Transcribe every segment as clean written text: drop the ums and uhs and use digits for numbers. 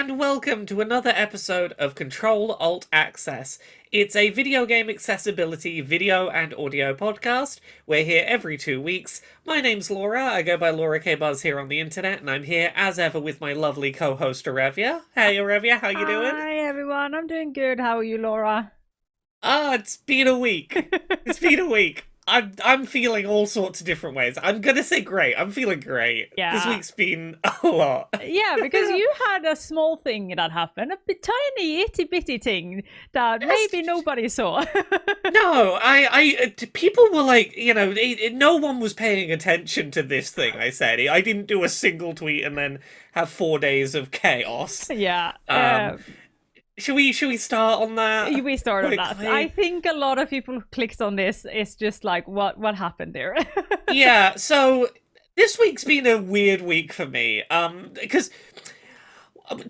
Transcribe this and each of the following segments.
and welcome to another episode of Control Alt Access. It's a video game accessibility video and audio podcast. We're here every 2 weeks. My name's Laura. I go by Laura K. Buzz here on the internet, and I'm here as ever with my lovely co-host Arevya. Hey Arevya, how you doing? Hi everyone, I'm doing good. How are you, Laura? It's been a week. It's been a week. I'm feeling all sorts of different ways. I'm gonna say great. I'm feeling great. Yeah. This week's been a lot. Yeah, because you had a small thing that happened, a tiny itty bitty thing that maybe nobody saw. No, people were like, no one was paying attention to this thing. I said I didn't do a single tweet and then have 4 days of chaos. Yeah. Should we start on that? We start on that. I think a lot of people who clicked on this is just like, what happened there? Yeah, so this week's been a weird week for me. Because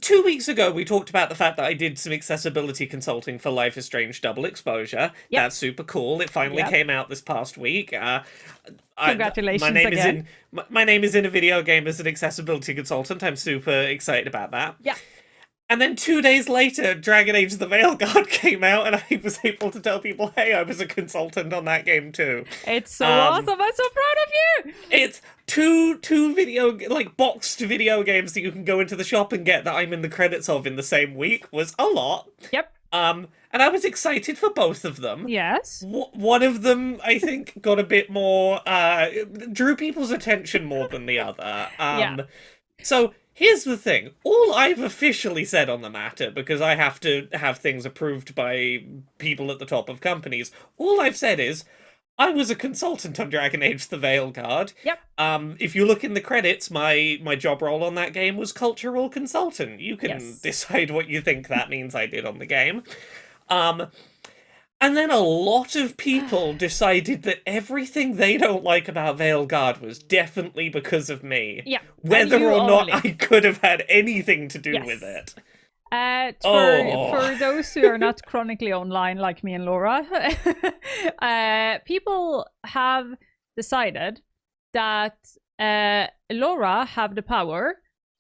2 weeks ago we talked about the fact that I did some accessibility consulting for Life is Strange Double Exposure. Yep. That's super cool. It finally came out this past week. Congratulations again. My name is in a video game as an accessibility consultant. I'm super excited about that. Yeah. And then 2 days later, Dragon Age the Veilguard came out, and I was able to tell people, hey, I was a consultant on that game too. It's so awesome. I'm so proud of you. It's two boxed video games that you can go into the shop and get that I'm in the credits of in the same week was a lot. Yep. And I was excited for both of them. Yes. One of them, I think, got a bit more, drew people's attention more than the other. Yeah. So, here's the thing. All I've officially said on the matter, because I have to have things approved by people at the top of companies, all I've said is, I was a consultant on Dragon Age the Veilguard. Yep. If you look in the credits, my job role on that game was cultural consultant. You can decide what you think that means I did on the game. And then a lot of people decided that everything they don't like about Veilguard was definitely because of me. Yeah. Whether or not I could have had anything to do with it. For those who are not chronically online like me and Laura, people have decided that Laura have the power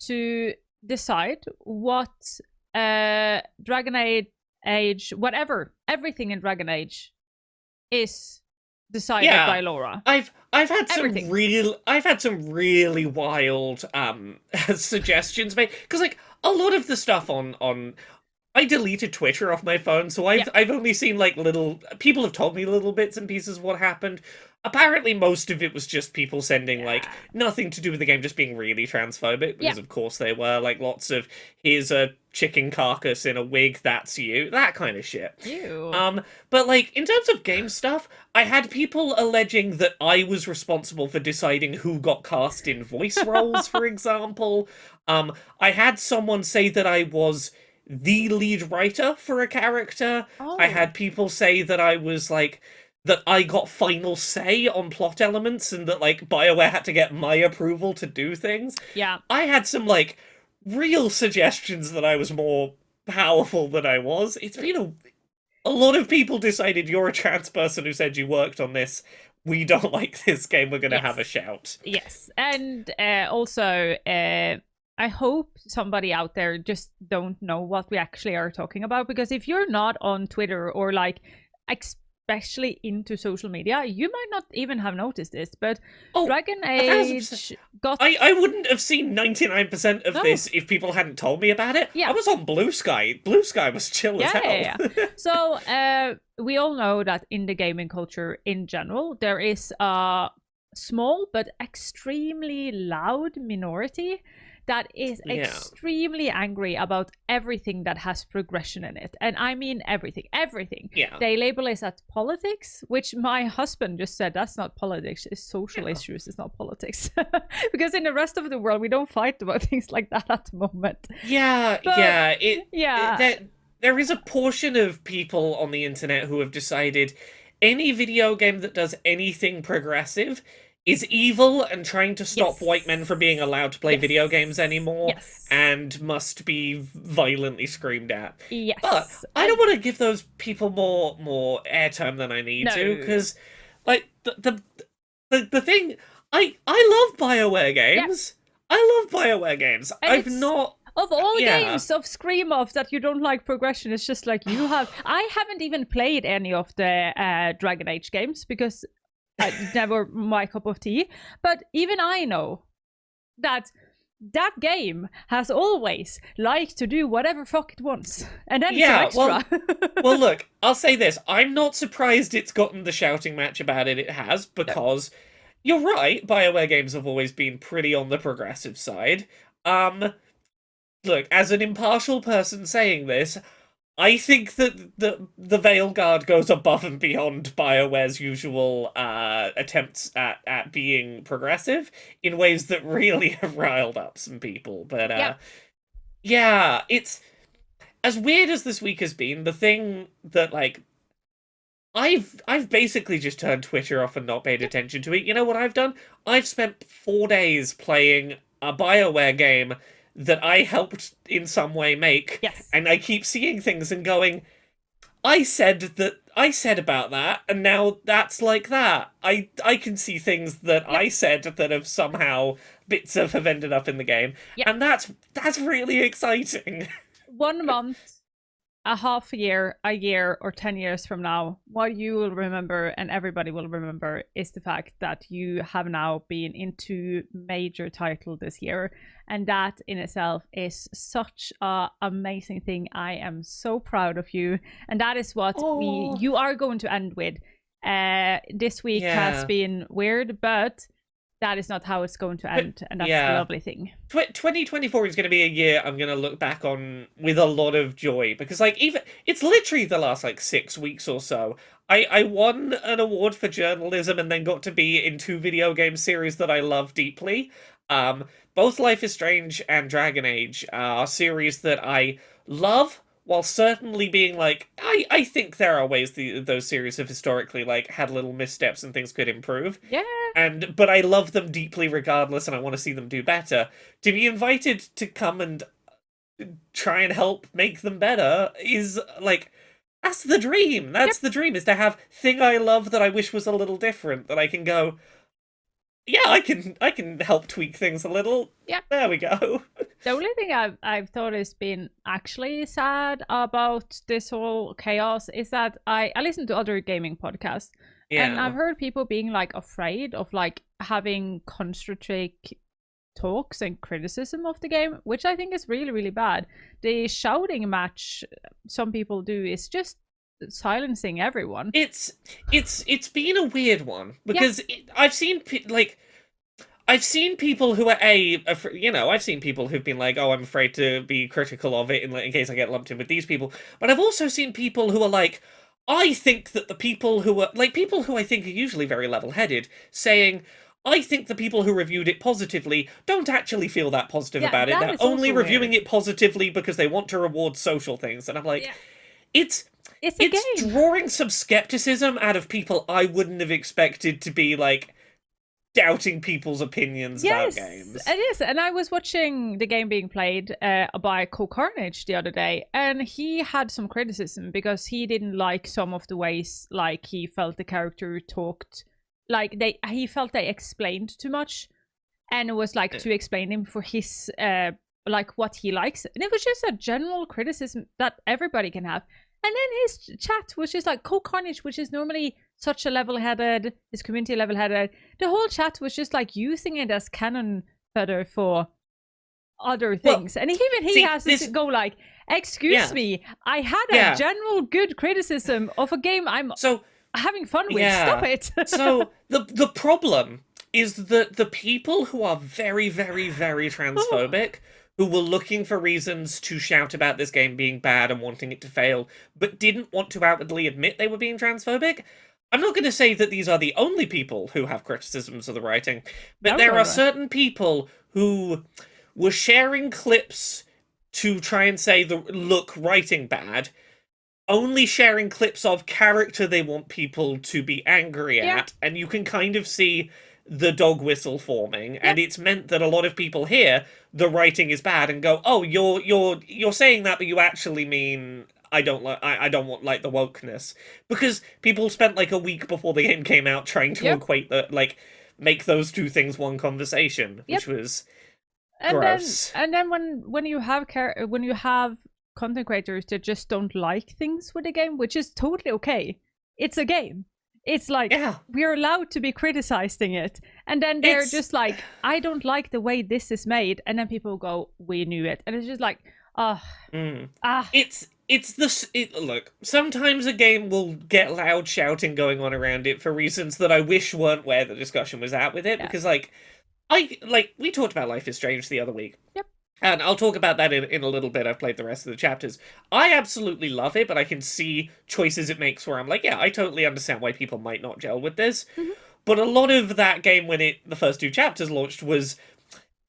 to decide what Dragon Age, whatever, everything in Dragon Age is decided by Laura. I've had some really wild suggestions made, because like a lot of the stuff on I deleted Twitter off my phone, so I've only seen like little people have told me little bits and pieces of what happened. Apparently most of it was just people sending like nothing to do with the game, just being really transphobic, because of course they were, like lots of here's a chicken carcass in a wig, that's you, that kind of shit. Ew. But like in terms of game stuff, I had people alleging that I was responsible for deciding who got cast in voice roles, for example. I had someone say that I was the lead writer for a character. I had people say that I was like that I got final say on plot elements and that like BioWare had to get my approval to do things. Yeah. I had some like real suggestions that I was more powerful than I was. It's been a lot of people decided you're a trans person who said you worked on this. We don't like this game. We're going to have a shout. Yes. And also, I hope somebody out there just don't know what we actually are talking about, because if you're not on Twitter or like especially into social media, you might not even have noticed this, but Dragon Age got... I wouldn't have seen 99% of this if people hadn't told me about it. Yeah. I was on Blue Sky. Blue Sky was chill as hell. Yeah. So, we all know that in the gaming culture in general, there is a small but extremely loud minority that is extremely angry about everything that has progression in it. And I mean everything. Yeah. They label it as politics, which my husband just said, that's not politics, it's social issues, it's not politics. Because in the rest of the world, we don't fight about things like that at the moment. There is a portion of people on the internet who have decided any video game that does anything progressive is evil and trying to stop white men from being allowed to play video games anymore and must be violently screamed at. Yes. But I don't want to give those people more airtime than I need to, because like the thing, I love BioWare games. I love BioWare games. And I've not Of all Yeah. games of Scream Off that you don't like progression, it's just like you have. I haven't even played any of the Dragon Age games because never my cup of tea. But even I know that that game has always liked to do whatever fuck it wants, and then some extra. Well, look, I'll say this: I'm not surprised it's gotten the shouting match about it. It has, because you're right. BioWare games have always been pretty on the progressive side. Look, as an impartial person saying this, I think that the Veilguard goes above and beyond BioWare's usual attempts at being progressive in ways that really have riled up some people. But yeah, it's as weird as this week has been. The thing that like I've basically just turned Twitter off and not paid attention to it. You know what I've done? I've spent 4 days playing a BioWare game that I helped in some way make. Yes. And I keep seeing things and going, I said about that, and now that's like that. I can see things that I said that have somehow bits of have ended up in the game. And that's really exciting. 1 month, a half a year, or 10 years from now, what you will remember and everybody will remember is the fact that you have now been into major title this year. And that in itself is such an amazing thing. I am so proud of you. And that is what you are going to end with. This week has been weird, but that is not how it's going to end, and that's the lovely thing. 2024 is going to be a year I'm going to look back on with a lot of joy, because like even it's literally the last like 6 weeks or so. I won an award for journalism and then got to be in 2 video game series that I love deeply. Both Life is Strange and Dragon Age are series that I love, while certainly being like, I think there are ways those series have historically like had little missteps and things could improve. Yeah. But I love them deeply regardless, and I want to see them do better. To be invited to come and try and help make them better is like, that's the dream. That's the dream, is to have thing I love that I wish was a little different, that I can go, yeah, I can help tweak things a little. Yeah. There we go. The only thing I've thought has been actually sad about this whole chaos is that I listen to other gaming podcasts. Yeah. And I've heard people being like afraid of like having constructive talks and criticism of the game, which I think is really, really bad. The shouting match some people do is just silencing everyone. It's been a weird one, because I've seen people who are I've seen people who've been like, oh, I'm afraid to be critical of it in case I get lumped in with these people. But I've also seen people who are like, I think that the people who are like people who I think are usually very level-headed saying, I think the people who reviewed it positively don't actually feel that positive about it. They're only reviewing it positively because they want to reward social things. And I'm like, it's drawing some skepticism out of people I wouldn't have expected to be like doubting people's opinions about games. It is. And I was watching the game being played by Corekeeper the other day, and he had some criticism because he didn't like some of the ways like he felt the character talked, like he felt they explained too much, and it was like to explain him for his like what he likes, and it was just a general criticism that everybody can have. And then his chat was just like Corekeeper, which is normally such a level-headed, his community level-headed. The whole chat was just like using it as cannon fodder for other things. Well, and he has to go like, excuse me, I had a general good criticism of a game I'm having fun with. Stop it. So the problem is that the people who are very, very, very transphobic, who were looking for reasons to shout about this game being bad and wanting it to fail, but didn't want to outwardly admit they were being transphobic. I'm not going to say that these are the only people who have criticisms of the writing, but there are certain people who were sharing clips to try and say, look, writing bad, only sharing clips of character they want people to be angry at, and you can kind of see the dog whistle forming, and it's meant that a lot of people hear the writing is bad and go, oh, you're saying that, but you actually mean I don't want the wokeness, because people spent like a week before the game came out trying to equate make those two things one conversation, which was And Gross. then when you have content creators that just don't like things with the game, which is totally okay. It's a game. It's like we're allowed to be criticizing it. And then they're just like, I don't like the way this is made. And then people go, we knew it. And it's just like, Look, sometimes a game will get loud shouting going on around it for reasons that I wish weren't where the discussion was at with it, because we talked about Life is Strange the other week. Yep. And I'll talk about that in a little bit. I've played the rest of the chapters. I absolutely love it, but I can see choices it makes where I'm like, yeah, I totally understand why people might not gel with this. Mm-hmm. But a lot of that game, when the first 2 chapters launched, was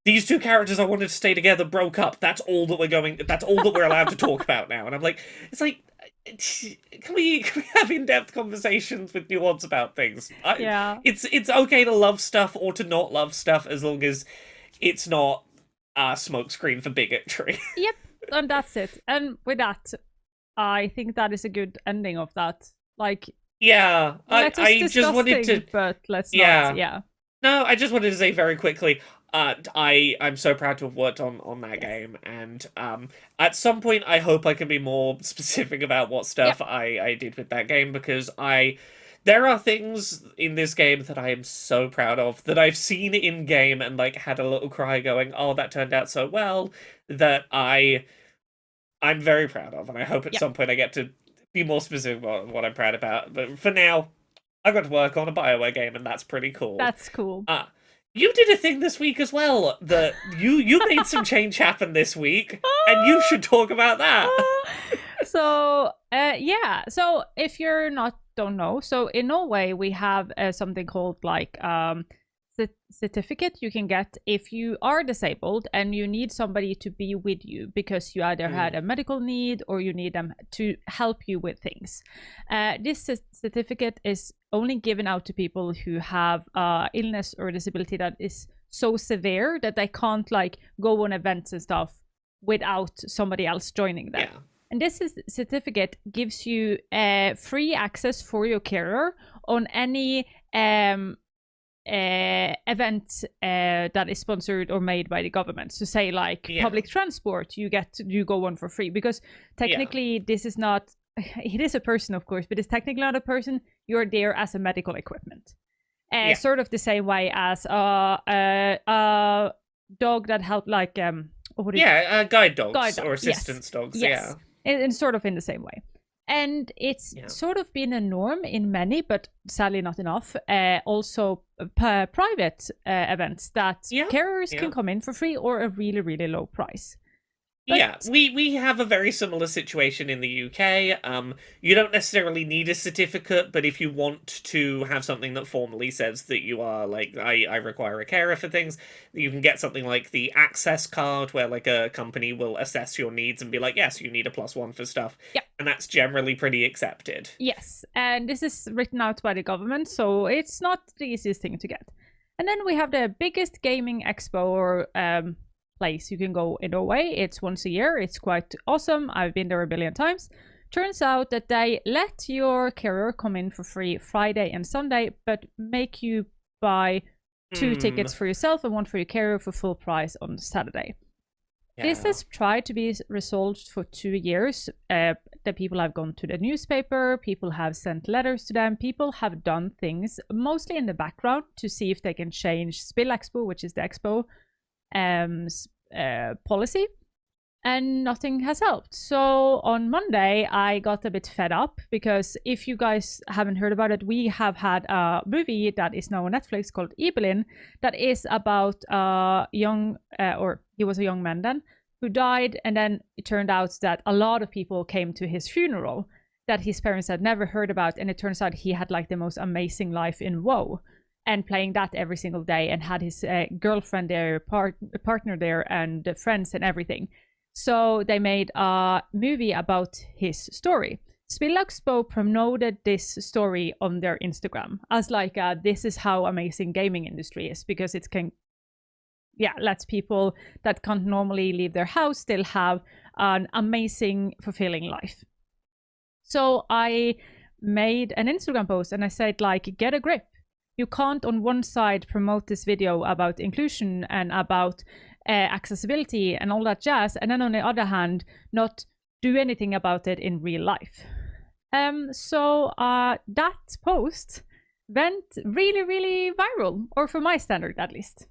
these 2 characters I wanted to stay together broke up. That's all that we're allowed to talk about now. And I'm like, it's like, can we have in-depth conversations with nuance about things? It's okay to love stuff or to not love stuff as long as it's not a smokescreen for bigotry. Yep, and that's it. And with that, I think that is a good ending of that. Like, yeah, I just wanted to, but let's not. Yeah. No, I just wanted to say very quickly, I'm so proud to have worked on that game, and at some point I hope I can be more specific about what stuff I did with that game, because there are things in this game that I am so proud of, that I've seen in game and like had a little cry going, oh, that turned out so well, that I'm very proud of, and I hope at some point I get to be more specific about what I'm proud about. But for now, I got to work on a BioWare game, and that's pretty cool. That's cool. You did a thing this week as well, that you made some change happen this week, and you should talk about that. So if you're don't know, so in Norway we have something called like certificate you can get if you are disabled and you need somebody to be with you because you either had a medical need or you need them to help you with things. This certificate is only given out to people who have illness or disability that is so severe that they can't like go on events and stuff without somebody else joining them. Yeah. And this certificate gives you free access for your carer on any event that is sponsored or made by the government. So say like public transport, you go on for free, because technically this is not, it is a person of course, but it's technically not a person. You're there as a medical equipment. Sort of the same way as a dog that helped like guide dogs or assistance dogs. Yes. And sort of in the same way. And it's sort of been a norm in many, but sadly not enough, also private events that carers can come in for free or a really, really low price. But we have a very similar situation in the UK. You don't necessarily need a certificate, but if you want to have something that formally says that you are like, I require a carer for things, you can get something like the access card, where like a company will assess your needs and be like, yes, you need a +1 for stuff. Yeah. And that's generally pretty accepted. Yes, and this is written out by the government, so it's not the easiest thing to get. And then we have the biggest gaming expo or place you can go in Norway. It's once a year. It's quite awesome. I've been there a billion times. Turns out that they let your carer come in for free Friday and Sunday, but make you buy 2 tickets for yourself and 1 for your carer for full price on Saturday. This has tried to be resolved for 2 years. The people have gone to the newspaper, people have sent letters to them, people have done things mostly in the background to see if they can change SpillExpo, which is the expo policy, and nothing has helped. So on Monday I got a bit fed up, because if you guys haven't heard about it, we have had a movie that is now on Netflix called Ibelin, that is about he was a young man then who died, and then it turned out that a lot of people came to his funeral that his parents had never heard about, and it turns out he had like the most amazing life in WoW, and playing that every single day, and had his girlfriend there, partner there, and friends and everything. So they made a movie about his story. SpillExpo promoted this story on their Instagram as like, this is how amazing gaming industry is, because it can, lets people that can't normally leave their house still have an amazing, fulfilling life. So I made an Instagram post and I said, like, get a grip. You can't on one side promote this video about inclusion and about accessibility and all that jazz, and then on the other hand, not do anything about it in real life. So that post went really, really viral, or for my standard at least.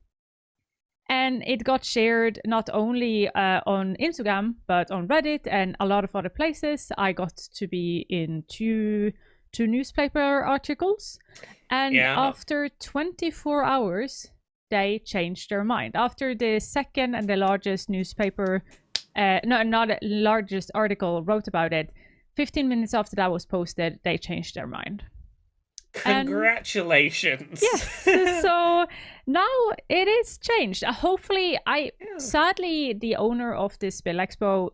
And it got shared not only on Instagram, but on Reddit and a lot of other places. I got to be in two newspaper articles. And after 24 hours, they changed their mind. After the second and the largest newspaper, not the largest article wrote about it, 15 minutes after that was posted, they changed their mind. Congratulations. Yes. So now it is changed. Hopefully, sadly, the owner of this SpillExpo,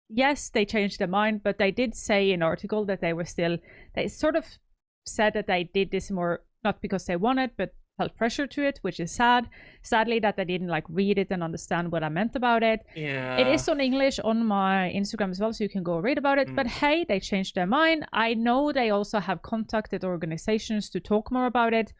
yes, they changed their mind, but they did say in an article that they sort of said that they did this more not because they wanted, but felt pressure to it, which is sadly that I didn't read it and understand what I meant about it. It is on English on my Instagram as well, so you can go read about it. But hey, they changed their mind. I know they also have contacted organizations to talk more about it,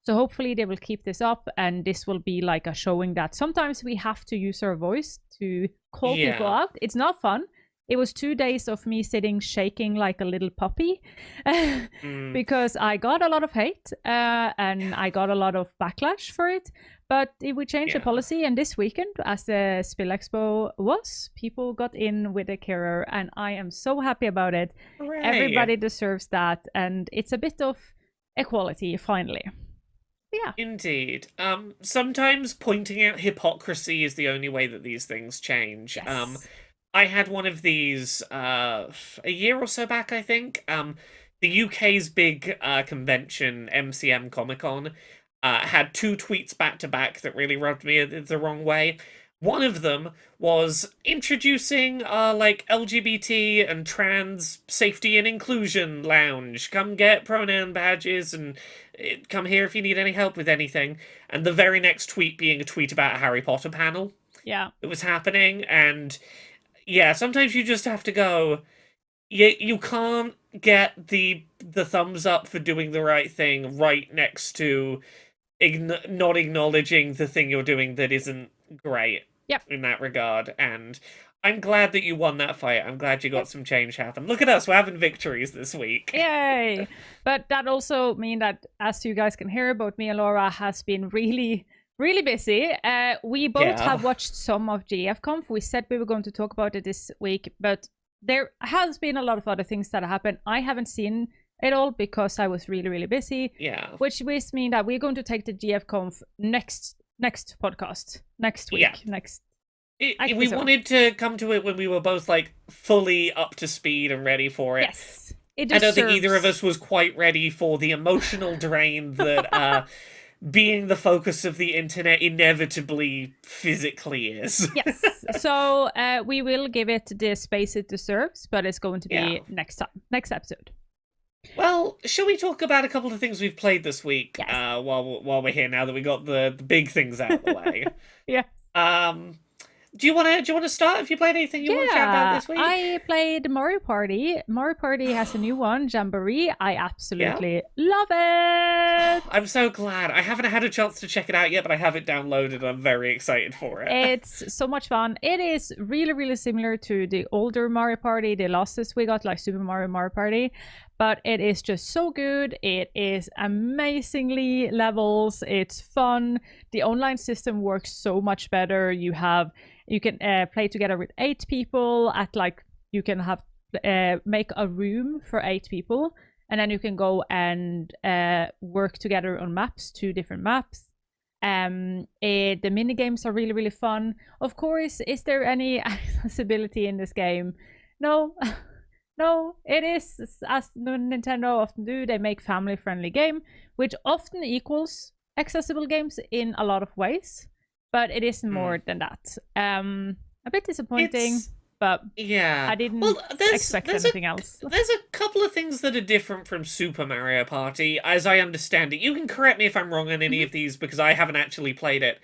so hopefully they will keep this up, and this will be like a showing that sometimes we have to use our voice to call people out. It's not fun. It was 2 days of me sitting shaking like a little puppy because I got a lot of hate and I got a lot of backlash for it. But we changed the policy, and this weekend, as the SpillExpo was, people got in with a carer, and I am so happy about it. Hooray. Everybody deserves that, and it's a bit of equality finally. Yeah. Indeed. Sometimes pointing out hypocrisy is the only way that these things change. Yes. I had one of these a year or so back, I think. The UK's big convention, MCM Comic-Con, had 2 tweets back-to-back that really rubbed me the wrong way. One of them was introducing LGBT and trans safety and inclusion lounge. Come get pronoun badges and come here if you need any help with anything. And the very next tweet being a tweet about a Harry Potter panel. Yeah. It was happening, and yeah, sometimes you just have to go, you can't get the thumbs up for doing the right thing right next to not acknowledging the thing you're doing that isn't great in that regard. And I'm glad that you won that fight. I'm glad you got some change happen. Look at us, we're having victories this week. Yay! But that also means that, as you guys can hear, both me and Laura has been really busy. We both have watched some of GFConf. We said we were going to talk about it this week, but there has been a lot of other things that happened. I haven't seen it all because I was really busy. Yeah. Which means that we're going to take the GFConf next podcast. Next week. Yeah. Next. We wanted to come to it when we were both fully up to speed and ready for it. Yes. I don't think either of us was quite ready for the emotional drain that being the focus of the internet inevitably physically is. Yes. So we will give it the space it deserves, but it's going to be next episode. Well, shall we talk about a couple of things we've played this week? Yes. While we're here, now that we got the big things out of the way. Yeah. Do you want to start? Have you played anything you want to chat about this week? I played Mario Party. Mario Party has a new one, Jamboree. I absolutely love it. I'm so glad. I haven't had a chance to check it out yet, but I have it downloaded. I'm very excited for it. It's so much fun. It is really similar to the older Mario Party, the losses we got, like Super Mario Party. But it is just so good. It is amazingly levels. It's fun. The online system works so much better. You can play together with 8 people you can have make a room for 8 people, and then you can go and work together on maps, 2 different maps. The mini games are really fun. Of course, is there any accessibility in this game? No. No, it is, as Nintendo often do, they make family-friendly game, which often equals accessible games in a lot of ways, but it is more than that. A bit disappointing, but I didn't expect anything else. There's a couple of things that are different from Super Mario Party, as I understand it. You can correct me if I'm wrong on any of these, because I haven't actually played it.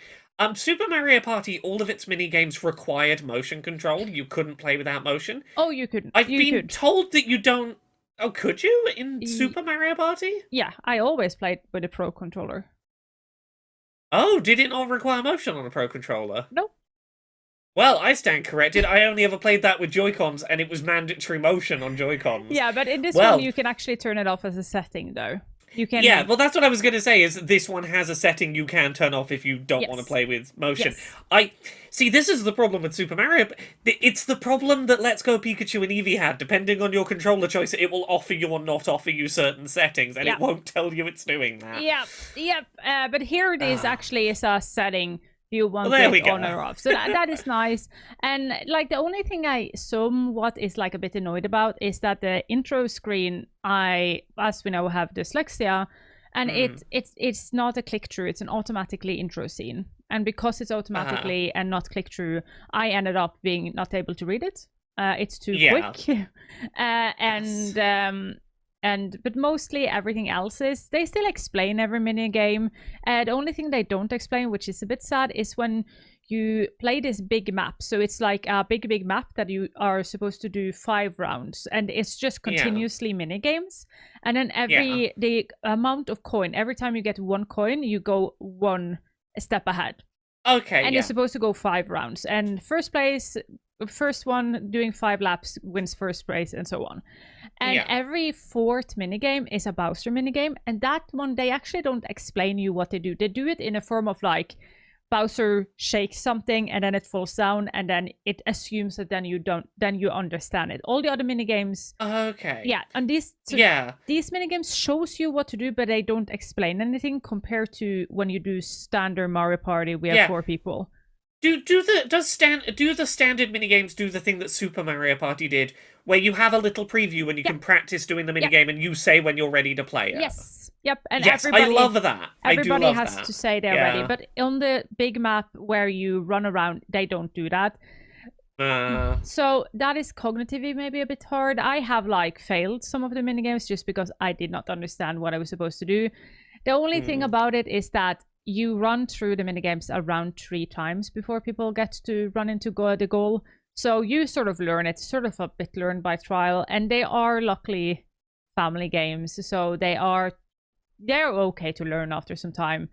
Super Mario Party, all of its mini-games required motion control. You couldn't play without motion. Oh, you couldn't. I've been told that you don't... Oh, could you? In Super Mario Party? Yeah, I always played with a Pro controller. Oh, did it not require motion on a Pro controller? No. Well, I stand corrected. I only ever played that with Joy-Cons, and it was mandatory motion on Joy-Cons. Yeah, but in this one, you can actually turn it off as a setting, though. You can. Yeah, well, that's what I was going to say. Is this one has a setting you can turn off if you don't want to play with motion? Yes. I see. This is the problem with Super Mario. It's the problem that Let's Go Pikachu and Eevee had. Depending on your controller choice, it will offer you or not offer you certain settings, and it won't tell you it's doing that. Yep. But here it is. Actually, is a setting you want it on or off. So that is nice. And like the only thing I somewhat is like a bit annoyed about is that the intro screen, as we know, have dyslexia, and it's not a click through, it's an automatically intro scene. And because it's automatically and not click through, I ended up being not able to read it. It's too quick. But mostly everything else is, they still explain every mini game. The only thing they don't explain, which is a bit sad, is when you play this big map. So it's like a big map that you are supposed to do 5 rounds, and it's just continuously mini games. And then the amount of coin, every time you get 1 coin, you go 1 step ahead. Okay. And you're supposed to go 5 rounds. And first one doing 5 laps wins first place, and so on. And every 4th minigame is a Bowser minigame, and that one they actually don't explain you what they do. They do it in a form of like Bowser shakes something and then it falls down, and then it assumes that then you understand it. All the other minigames, and these minigames shows you what to do, but they don't explain anything compared to when you do standard Mario Party. We have 4 people. Do the standard minigames do the thing that Super Mario Party did, where you have a little preview and you can practice doing the minigame and you say when you're ready to play it? Yes. Yep. And I love that. Everybody I do love has that. to say they're ready. But on the big map where you run around, they don't do that. So that is cognitively maybe a bit hard. I have like failed some of the minigames just because I did not understand what I was supposed to do. The only thing about it is that you run through the minigames around 3 times before people get to run into the goal. So you sort of learn it, sort of a bit learned by trial. And they are luckily family games, so they're okay to learn after some time.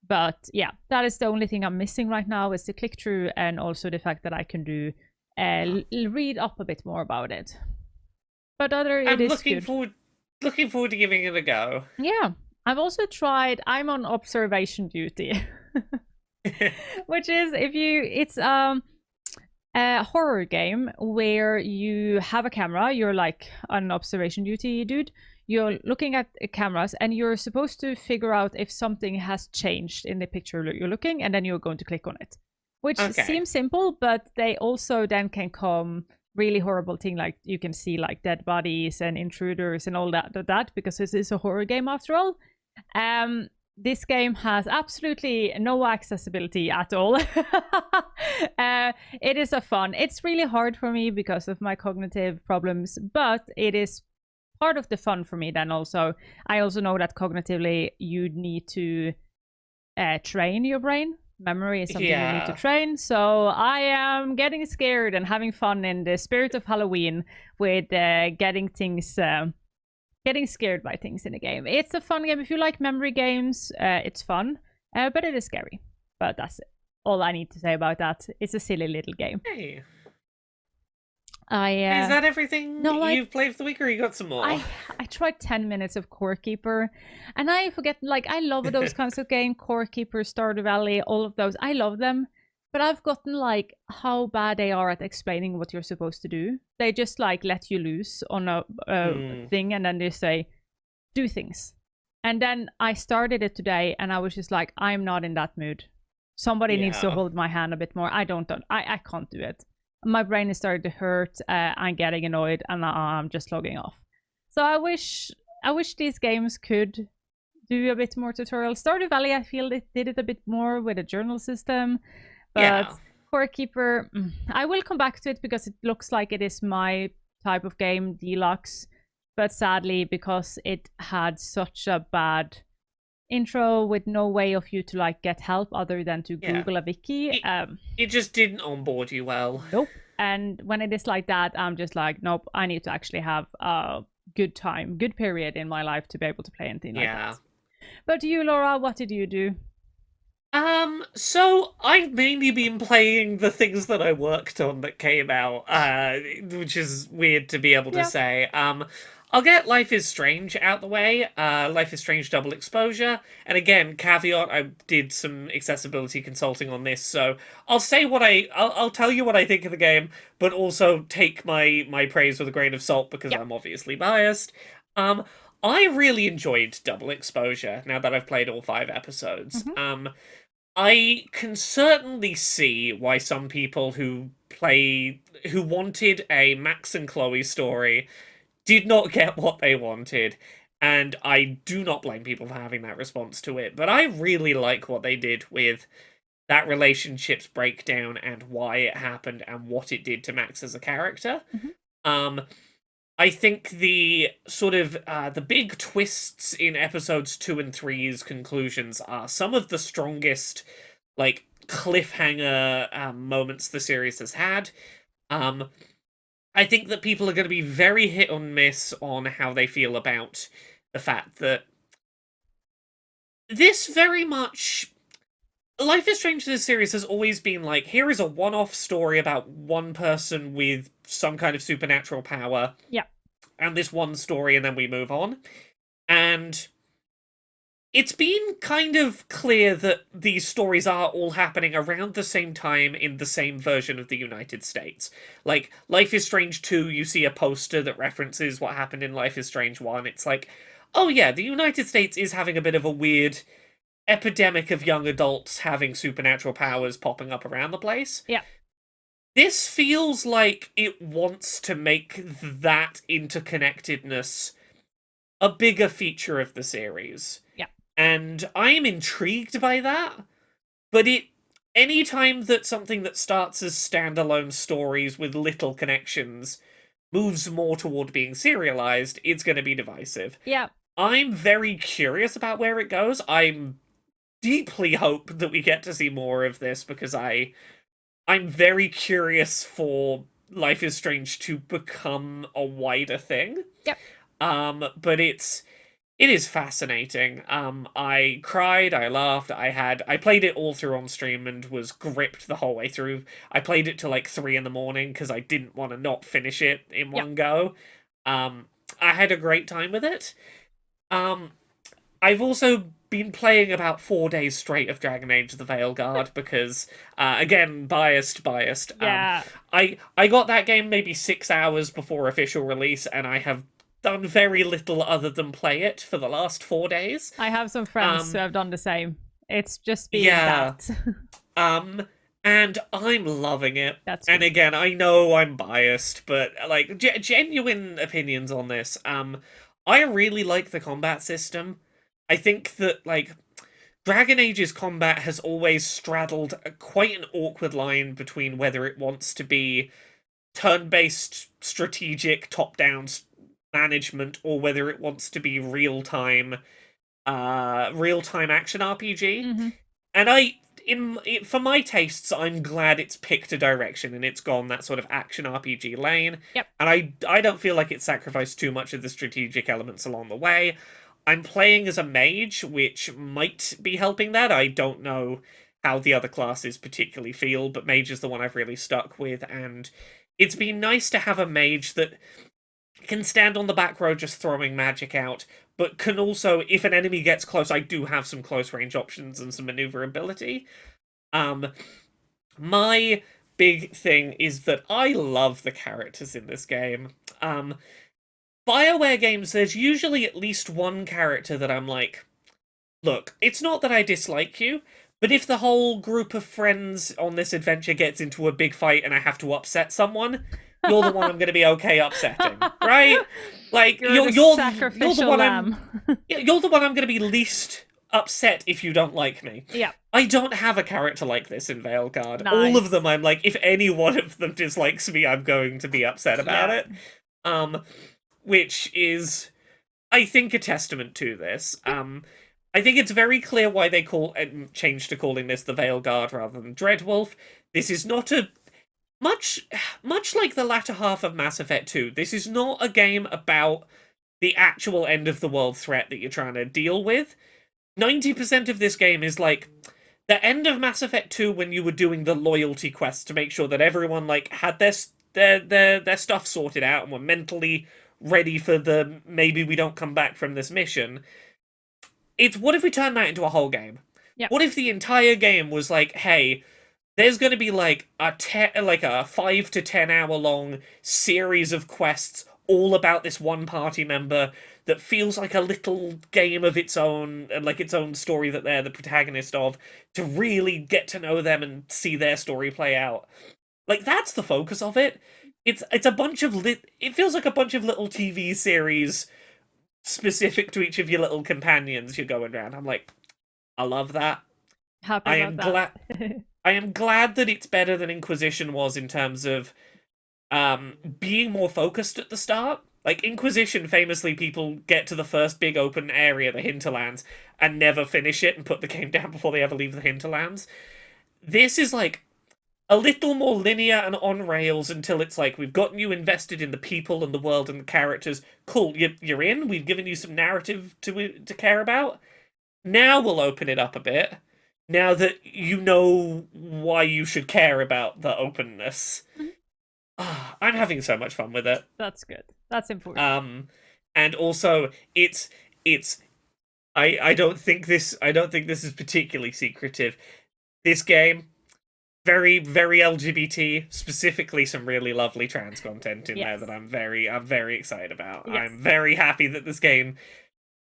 But yeah, that is the only thing I'm missing right now, is the click through, and also the fact that I can do read up a bit more about it. But it is good. Looking forward to giving it a go. Yeah. I've also tried, I'm on observation duty, which is it's a horror game where you have a camera, you're like on observation duty dude, you're looking at cameras and you're supposed to figure out if something has changed in the picture you're looking, and then you're going to click on it, which seems simple, but they also then can come really horrible thing, like you can see like dead bodies and intruders and all that because this is a horror game after all. This game has absolutely no accessibility at all. It is it's really hard for me because of my cognitive problems, but it is part of the fun for me. Then also I also know that cognitively you need to train your brain. Memory is something you need to train. So I am getting scared and having fun in the spirit of Halloween with getting scared by things in a game. It's a fun game. If you like memory games, it's fun, but it is scary. But that's all I need to say about that. It's a silly little game. Hey. Is that everything you've played for the week, or you got some more? I tried 10 minutes of Corekeeper, and I forget, like, I love those kinds of games. Corekeeper, Stardew Valley, all of those. I love them. But I've gotten like how bad they are at explaining what you're supposed to do. They just like let you loose on a thing, and then they say, do things. And then I started it today and I was just like, I'm not in that mood. Somebody needs to hold my hand a bit more. I can't do it. My brain is starting to hurt. I'm getting annoyed, and I'm just logging off. So I wish these games could do a bit more tutorial. Stardew Valley, I feel it did it a bit more with a journal system. But Corekeeper, I will come back to it because it looks like it is my type of game, deluxe. But sadly, because it had such a bad intro with no way of you to like get help other than to Google a wiki. It just didn't onboard you well. Nope. And when it is like that, I'm just like, nope, I need to actually have a good period in my life to be able to play anything like that. But you, Laura, what did you do? So I've mainly been playing the things that I worked on that came out, which is weird to be able to Yeah. say. I'll get Life is Strange out the way. Life is Strange Double Exposure, and again, caveat: I did some accessibility consulting on this, so I'll say I'll tell you what I think of the game, but also take my praise with a grain of salt because Yeah. I'm obviously biased. Um, I really enjoyed Double Exposure now that I've played all 5 episodes. Mm-hmm. I can certainly see why some people who wanted a Max and Chloe story did not get what they wanted, and I do not blame people for having that response to it. But I really like what they did with that relationship's breakdown and why it happened and what it did to Max as a character. Mm-hmm. Um, I think the sort of the big twists in episodes 2 and 3's conclusions are some of the strongest, like, cliffhanger moments the series has had. Um, I think that people are going to be very hit or miss on how they feel about the fact that this very much. Life is Strange, this series has always been like, here is a one-off story about one person with some kind of supernatural power. Yeah. And this one story, and then we move on. And it's been kind of clear that these stories are all happening around the same time in the same version of the United States. Like, Life is Strange 2, you see a poster that references what happened in Life is Strange 1. It's like, oh yeah, the United States is having a bit of a weird epidemic of young adults having supernatural powers popping up around the place. Yeah. This feels like it wants to make that interconnectedness a bigger feature of the series. Yeah. And I'm intrigued by that, but anytime that something that starts as standalone stories with little connections moves more toward being serialized, it's going to be divisive. Yeah. I'm very curious about where it goes. I'm deeply hope that we get to see more of this because I'm very curious for Life is Strange to become a wider thing. Yep. But it is fascinating. I cried, I laughed, I played it all through on stream and was gripped the whole way through. I played it till like 3 in the morning because I didn't want to not finish it in one go. I had a great time with it. I've also been playing about 4 days straight of Dragon Age the Veilguard because, again, biased. Yeah. I got that game maybe 6 hours before official release, and I have done very little other than play it for the last 4 days. I have some friends who have done the same. It's just been that. And I'm loving it. That's and again, I know I'm biased, but like genuine opinions on this. I really like the combat system. I think that, like, Dragon Age's combat has always straddled quite an awkward line between whether it wants to be turn-based strategic top-down management or whether it wants to be real-time action RPG. Mm-hmm. And for my tastes, I'm glad it's picked a direction and it's gone that sort of action RPG lane. Yep. And I don't feel like it's sacrificed too much of the strategic elements along the way. I'm playing as a mage, which might be helping that. I don't know how the other classes particularly feel, but mage is the one I've really stuck with, and it's been nice to have a mage that can stand on the back row just throwing magic out, but can also, if an enemy gets close, I do have some close range options and some maneuverability. My big thing is that I love the characters in this game. BioWare games, there's usually at least one character that I'm like, look, it's not that I dislike you, but if the whole group of friends on this adventure gets into a big fight and I have to upset someone, you're the one I'm going to be okay upsetting, right? Like, you're the one you're the one I'm going to be least upset if you don't like me. Yeah. I don't have a character like this in Veilguard. Nice. All of them, I'm like, if any one of them dislikes me, I'm going to be upset about it. Which is, I think, a testament to this. I think it's very clear why they changed to calling this the Veilguard rather than Dreadwolf. This is not a much like the latter half of Mass Effect 2. This is not a game about the actual end of the world threat that you're trying to deal with. 90% of this game is like, the end of Mass Effect 2 when you were doing the loyalty quest to make sure that everyone like had their stuff sorted out and were mentally ready for the maybe we don't come back from this mission. It's what if we turn that into a whole game? Yeah. What if the entire game was like, hey, there's going to be like a 5 to 10 hour long series of quests all about this one party member that feels like a little game of its own and like its own story that they're the protagonist of, to really get to know them and see their story play out. Like, that's the focus of it. It's a bunch of it feels like a bunch of little TV series specific to each of your little companions you're going around. I'm like, I love that. Happy I about am that. glad I am glad that it's better than Inquisition was in terms of being more focused at the start. Like, Inquisition, famously, people get to the first big open area, the hinterlands, and never finish it and put the game down before they ever leave the hinterlands. This is like a little more linear and on rails until it's like, we've gotten you invested in the people and the world and the characters. Cool, you're in. We've given you some narrative to care about. Now we'll open it up a bit. Now that you know why you should care about the openness. I'm having so much fun with it. That's good. That's important. And also it's I don't think this is particularly secretive. This game, very, very LGBT, specifically some really lovely trans content in there that I'm very excited about. Yes. I'm very happy that this game,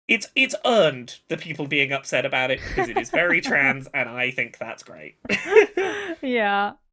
it's earned the people being upset about it because it is very trans, and I think that's great.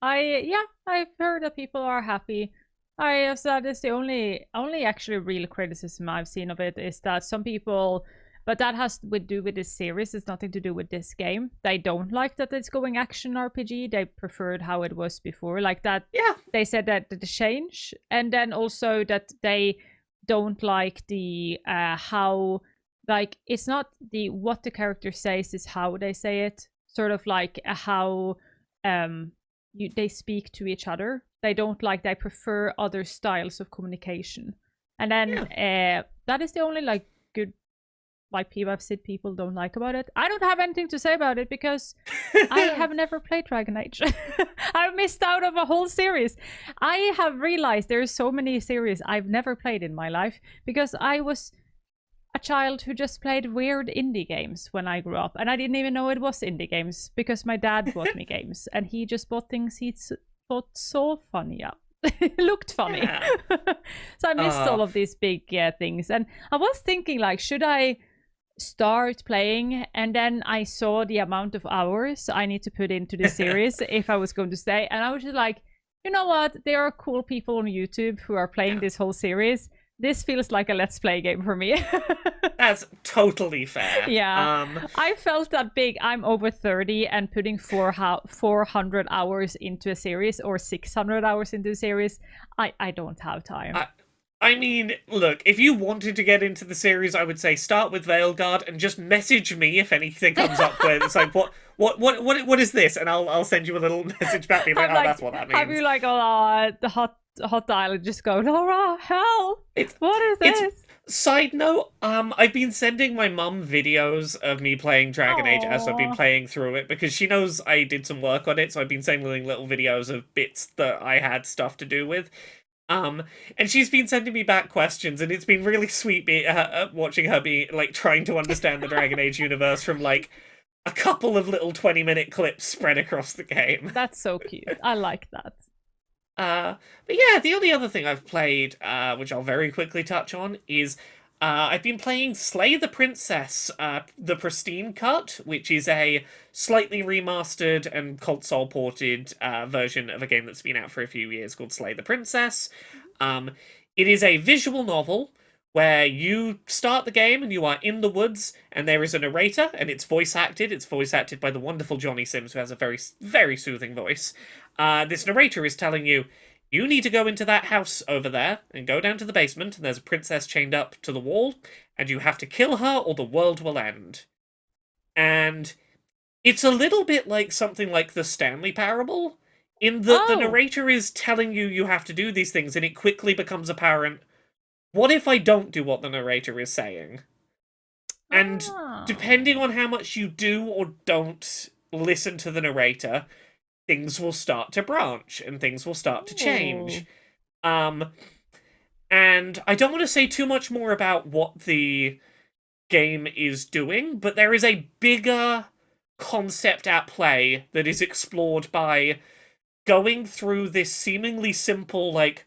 I've heard that people are happy. That is the only actually real criticism I've seen of it, is that some people, but that has to do with this series. It's nothing to do with this game. They don't like that it's going action RPG. They preferred how it was before. Like that. Yeah. They said that the change, and then also that they don't like the how, like, it's not the what the character says, is how they say it. Sort of like how they speak to each other. They don't like. They prefer other styles of communication. And then that is the only like good like people I've seen people don't like about it. I don't have anything to say about it because I have never played Dragon Age. I've missed out of a whole series. I have realized there's so many series I've never played in my life because I was a child who just played weird indie games when I grew up, and I didn't even know it was indie games because my dad bought me games, and he just bought things he thought so funny up. It looked funny. Yeah. So I missed all of these big things, and I was thinking, like, should I start playing? And then I saw the amount of hours I need to put into this series if I was going to stay, and I was just like, you know what, there are cool people on YouTube who are playing this whole series. This feels like a let's play game for me. That's totally fair. Yeah. I felt that big. I'm over 30 and putting 400 hours into a series or 600 hours into a series. I don't have time. I mean, look, if you wanted to get into the series, I would say start with Veilguard and just message me if anything comes up where it's like, what is this? And I'll send you a little message back being like, that's what that means. I'd be like, the hot dial and just go, Laura, help! What is this? Side note, I've been sending my mum videos of me playing Dragon Age as I've been playing through it because she knows I did some work on it, so I've been sending little videos of bits that I had stuff to do with. And she's been sending me back questions, and it's been really sweet watching her be like trying to understand the Dragon Age universe from like a couple of little 20-minute clips spread across the game. That's so cute. I like that. But yeah, the only other thing I've played, which I'll very quickly touch on, is I've been playing Slay the Princess, the Pristine Cut, which is a slightly remastered and console ported version of a game that's been out for a few years called Slay the Princess. It is a visual novel where you start the game and you are in the woods and there is a narrator and it's voice acted. It's voice acted by the wonderful Johnny Sims, who has a very, very soothing voice. This narrator is telling you, you need to go into that house over there and go down to the basement, and there's a princess chained up to the wall, and you have to kill her or the world will end. And it's a little bit like something like the Stanley Parable, in that the narrator is telling you have to do these things, and it quickly becomes apparent, what if I don't do what the narrator is saying? And depending on how much you do or don't listen to the narrator, things will start to branch and things will start to change. And I don't want to say too much more about what the game is doing, but there is a bigger concept at play that is explored by going through this seemingly simple, like,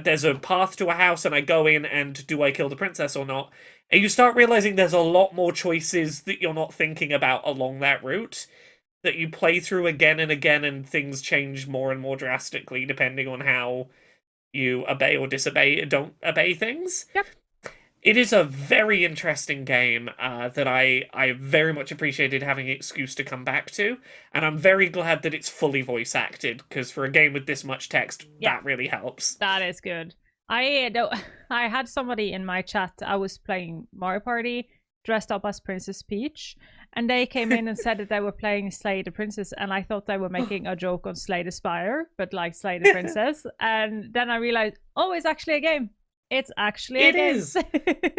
there's a path to a house and I go in and do I kill the princess or not? And you start realizing there's a lot more choices that you're not thinking about along that route, that you play through again and again, and things change more and more drastically depending on how you obey or disobey, don't obey things. Yep. It is a very interesting game that I very much appreciated having an excuse to come back to, and I'm very glad that it's fully voice acted, because for a game with this much text, that really helps. That is good. I had somebody in my chat. I was playing Mario Party, dressed up as Princess Peach, and they came in and said that they were playing Slay the Princess, and I thought they were making a joke on Slay the Spire, but like Slay the Princess. And then I realized, oh, it's actually a game. It's actually a game. It is.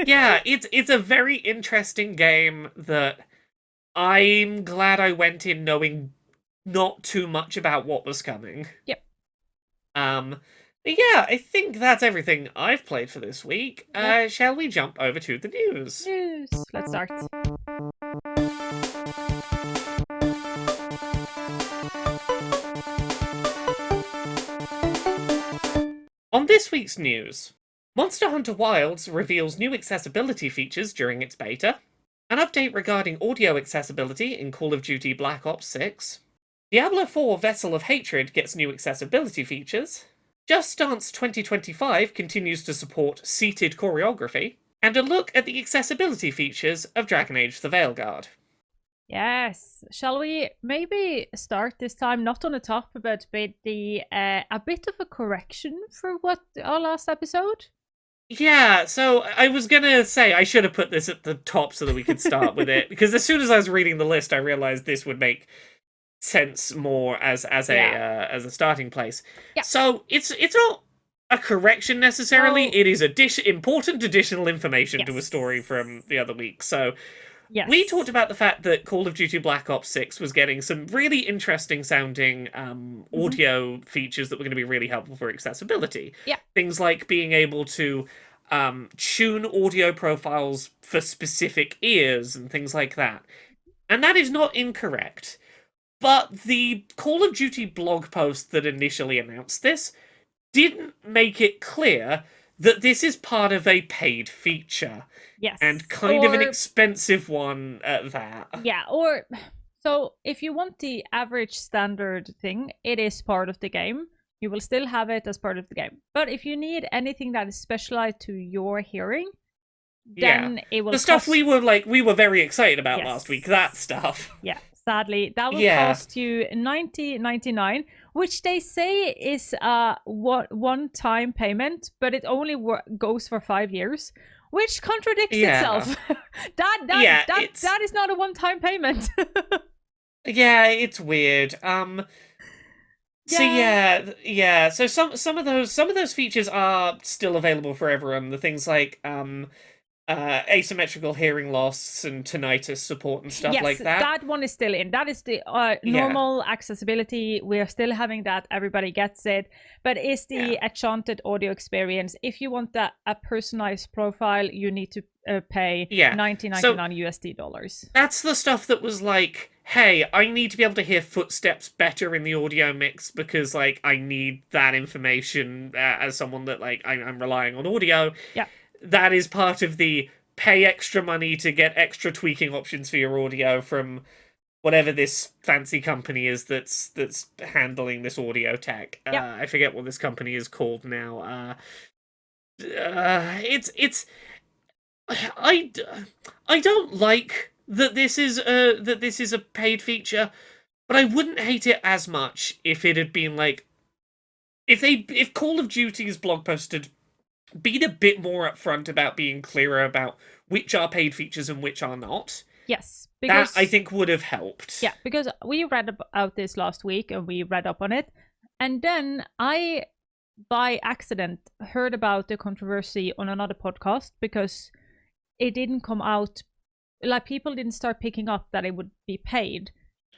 Yeah, it's a very interesting game that I'm glad I went in knowing not too much about what was coming. Yep. Yeah, I think that's everything I've played for this week. Yep. Shall we jump over to the news? News. Let's start. On this week's news, Monster Hunter Wilds reveals new accessibility features during its beta, an update regarding audio accessibility in Call of Duty Black Ops 6, Diablo 4 Vessel of Hatred gets new accessibility features, Just Dance 2025 continues to support seated choreography, and a look at the accessibility features of Dragon Age the Veilguard. Yes. Shall we maybe start this time not on the top, but with the a bit of a correction for what our last episode? Yeah, so I was gonna say I should have put this at the top so that we could start with it, because as soon as I was reading the list, I realized this would make sense more as a starting place. Yeah. So it's not a correction necessarily. It is important additional information to a story from the other week. So we talked about the fact that Call of Duty Black Ops 6 was getting some really interesting sounding audio features that were going to be really helpful for accessibility. Yeah. Things like being able to tune audio profiles for specific ears and things like that. And that is not incorrect. But the Call of Duty blog post that initially announced this didn't make it clear that this is part of a paid feature. Yes. And kind of an expensive one at that. Yeah, so if you want the average standard thing, it is part of the game. You will still have it as part of the game. But if you need anything that is specialized to your hearing, then it will the stuff we were very excited about last week, that stuff. Yeah, sadly, that will cost you $90.99, which they say is a one-time payment, but it only goes for 5 years. Which contradicts itself. That is not a one-time payment. Yeah, it's weird. So some of those features are still available for everyone. The things like asymmetrical hearing loss and tinnitus support and stuff like that. That one is still in. That is the normal accessibility. We're still having that. Everybody gets it. But it's the enchanted audio experience. If you want a personalized profile, you need to pay $19.99 USD dollars. That's the stuff that was like, hey, I need to be able to hear footsteps better in the audio mix because, like, I need that information as someone that, like, I'm relying on audio. Yeah. That is part of the pay extra money to get extra tweaking options for your audio from whatever this fancy company is that's handling this audio tech. I forget what this company is called now. I don't like that this is a paid feature, but I wouldn't hate it as much if it had been like if Call of Duty's blog post had been a bit more upfront about being clearer about which are paid features and which are not. Yes, because that I think would have helped. Yeah, because we read about this last week and we read up on it, and then I, by accident, heard about the controversy on another podcast because it didn't come out. Like, people didn't start picking up that it would be paid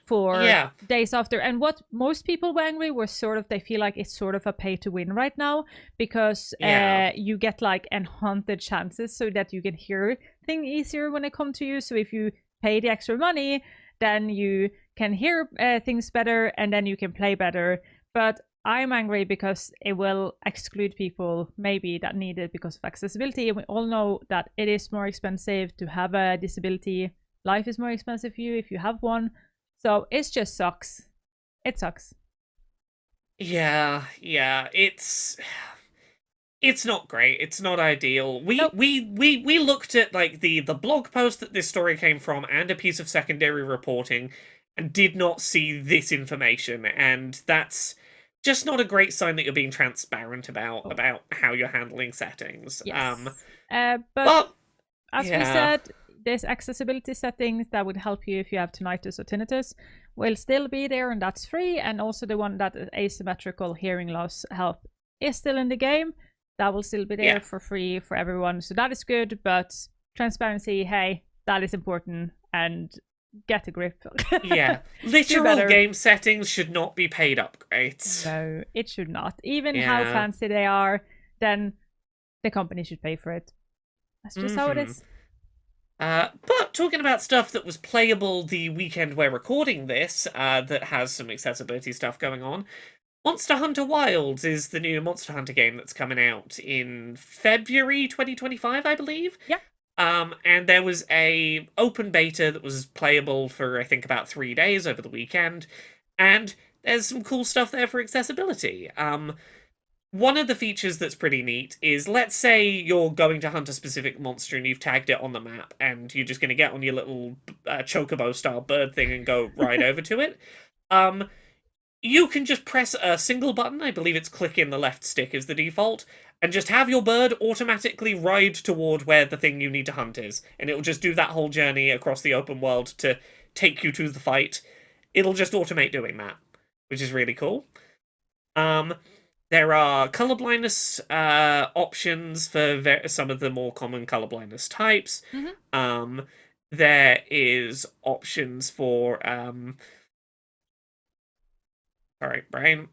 for Yeah. days after. And what most people were angry was sort of, they feel like it's sort of a pay to win right now, because Yeah. you get like enhanced chances so that you can hear things easier when they come to you. So if you pay the extra money, then you can hear things better, and then you can play better. But I'm angry because it will exclude people maybe that need it because of accessibility. And we all know that it is more expensive to have a disability. Life is more expensive for you if you have one. So it just sucks. It sucks. Yeah. It's not great. It's not ideal. Nope. We looked at like the blog post that this story came from and a piece of secondary reporting and did not see this information, and that's just not a great sign that you're being transparent about how you're handling settings. Yes. But As we yeah. said, there's accessibility settings that would help you if you have tinnitus or tinnitus will still be there, and that's free. And also the one that asymmetrical hearing loss help is still in the game. That will still be there for free for everyone. So that is good, but transparency, hey, that is important, and get a grip. Yeah. Literal game settings should not be paid upgrades. No, it should not. Even how Yeah. fancy they are, then the company should pay for it. That's just how it is. But talking about stuff that was playable the weekend we're recording this, that has some accessibility stuff going on, Monster Hunter Wilds is the new Monster Hunter game that's coming out in February 2025, I believe. Yeah. And there was a open beta that was playable for, I think, about 3 days over the weekend, and there's some cool stuff there for accessibility. One of the features that's pretty neat is, let's say you're going to hunt a specific monster and you've tagged it on the map, and you're just going to get on your little chocobo-style bird thing and go right over to it. You can just press a single button, I believe it's click in the left stick is the default, and just have your bird automatically ride toward where the thing you need to hunt is. And it'll just do that whole journey across the open world to take you to the fight. It'll just automate doing that, which is really cool. There are colorblindness options for some of the more common colorblindness types. Mm-hmm. There is options for alright, brain.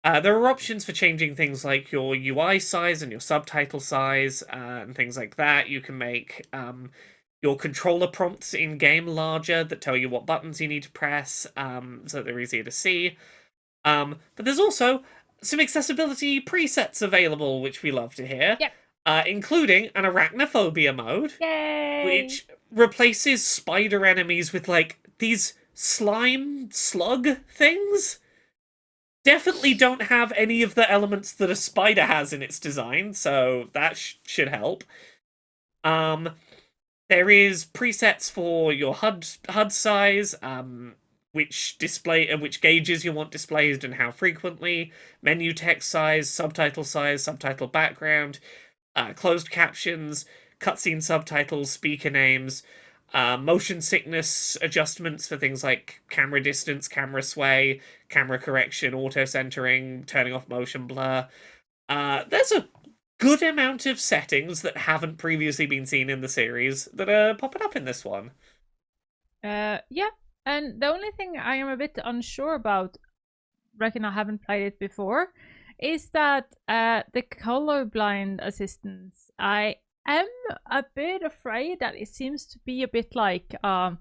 There are options for changing things like your UI size and your subtitle size and things like that. You can make your controller prompts in game larger that tell you what buttons you need to press, so they're easier to see. But there's also some accessibility presets available, which we love to hear. Yep. Including an arachnophobia mode. Yay! Which replaces spider enemies with, like, these slime slug things. Definitely don't have any of the elements that a spider has in its design, so that should help. There is presets for your HUD size, which gauges you want displayed and how frequently, menu text size, subtitle background, closed captions, cutscene subtitles, speaker names, motion sickness adjustments for things like camera distance, camera sway, camera correction, auto centering, turning off motion blur. There's a good amount of settings that haven't previously been seen in the series that are popping up in this one. Yeah. And the only thing I am a bit unsure about, reckon I haven't played it before, is that the colorblind assistance, I am a bit afraid that it seems to be a bit like what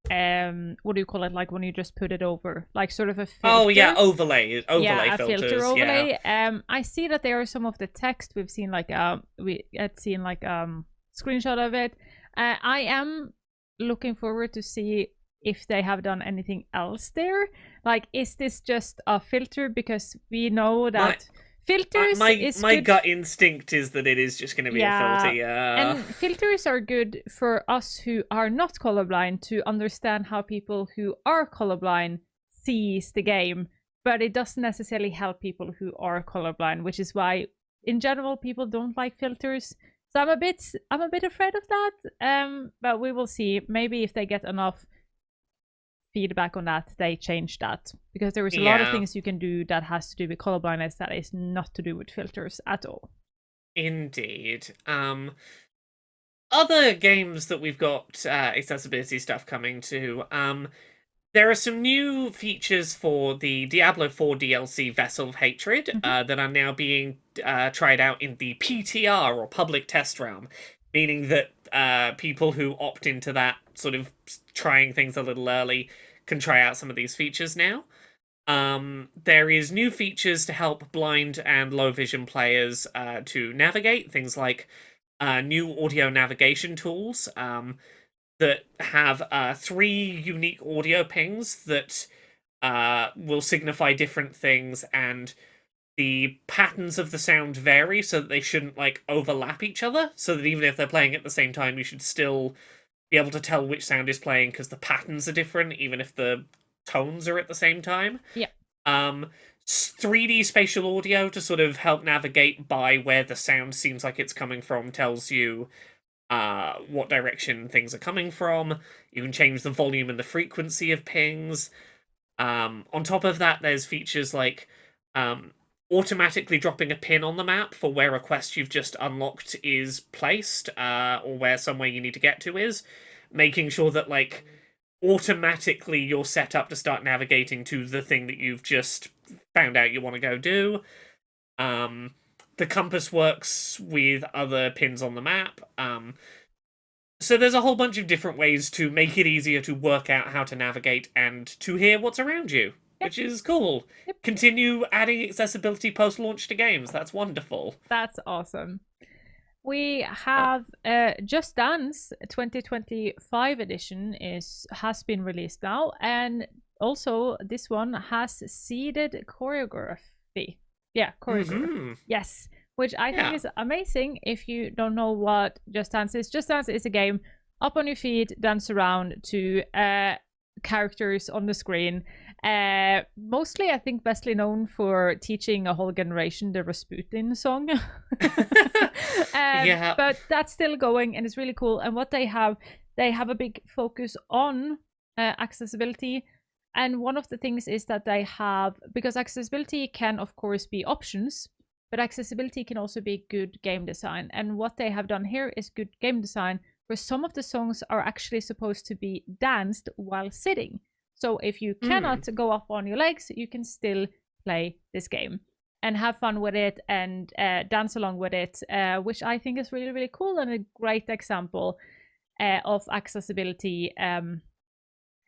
do you call it, like when you just put it over, like sort of a filter. Oh yeah, overlay yeah, a filters, filter overlay. yeah. I see that there are some of the text we've seen, like we had seen like screenshot of it. I am looking forward to see if they have done anything else there. Like, is this just a filter? Because we know that filters my gut instinct is that it is just going to be a filter, yeah. And filters are good for us who are not colorblind to understand how people who are colorblind sees the game, but it doesn't necessarily help people who are colorblind, which is why in general people don't like filters. So I'm a bit afraid of that. But we will see. Maybe if they get enough feedback on that, they change that, because there is a lot of things you can do that has to do with colorblindness that is not to do with filters at all. Indeed. Other games that we've got accessibility stuff coming to, there are some new features for the Diablo 4 DLC Vessel of Hatred that are now being tried out in the PTR, or public test realm, meaning that people who opt into that sort of trying things a little early can try out some of these features now. There is new features to help blind and low vision players to navigate, things like new audio navigation tools that have 3 unique audio pings that will signify different things, and the patterns of the sound vary so that they shouldn't like overlap each other, so that even if they're playing at the same time, you should still be able to tell which sound is playing because the patterns are different, even if the tones are at the same time. Yeah. 3D spatial audio to sort of help navigate by where the sound seems like it's coming from, tells you what direction things are coming from. You can change the volume and the frequency of pings. On top of that, there's features like automatically dropping a pin on the map for where a quest you've just unlocked is placed, or where somewhere you need to get to is, making sure that like automatically you're set up to start navigating to the thing that you've just found out you want to go do. The compass works with other pins on the map. So there's a whole bunch of different ways to make it easier to work out how to navigate and to hear what's around you, which is cool. Continue adding accessibility post-launch to games. That's wonderful. That's awesome. We have Just Dance 2025 edition has been released now, and also this one has seeded choreography. Yeah, choreography. Yes, which I think is amazing. If you don't know what Just Dance is a game up on your feet, dance around to characters on the screen. Mostly, I think, bestly known for teaching a whole generation the Rasputin song. But that's still going, and it's really cool. And what they have a big focus on accessibility. And one of the things is that they have, because accessibility can, of course, be options, but accessibility can also be good game design. And what they have done here is good game design, where some of the songs are actually supposed to be danced while sitting. So if you cannot go up on your legs, you can still play this game and have fun with it and dance along with it, which I think is really, really cool and a great example of accessibility,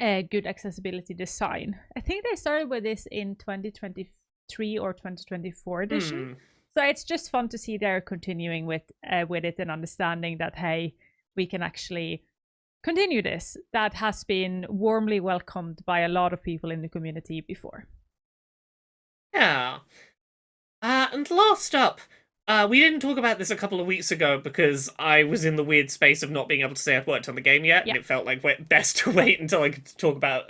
good accessibility design. I think they started with this in 2023 or 2024 edition. So it's just fun to see they're continuing with it and understanding that, hey, we can actually continue this. That has been warmly welcomed by a lot of people in the community before. Yeah. And last up, we didn't talk about this a couple of weeks ago because I was in the weird space of not being able to say I'd worked on the game yet, and it felt like best to wait until I could talk about,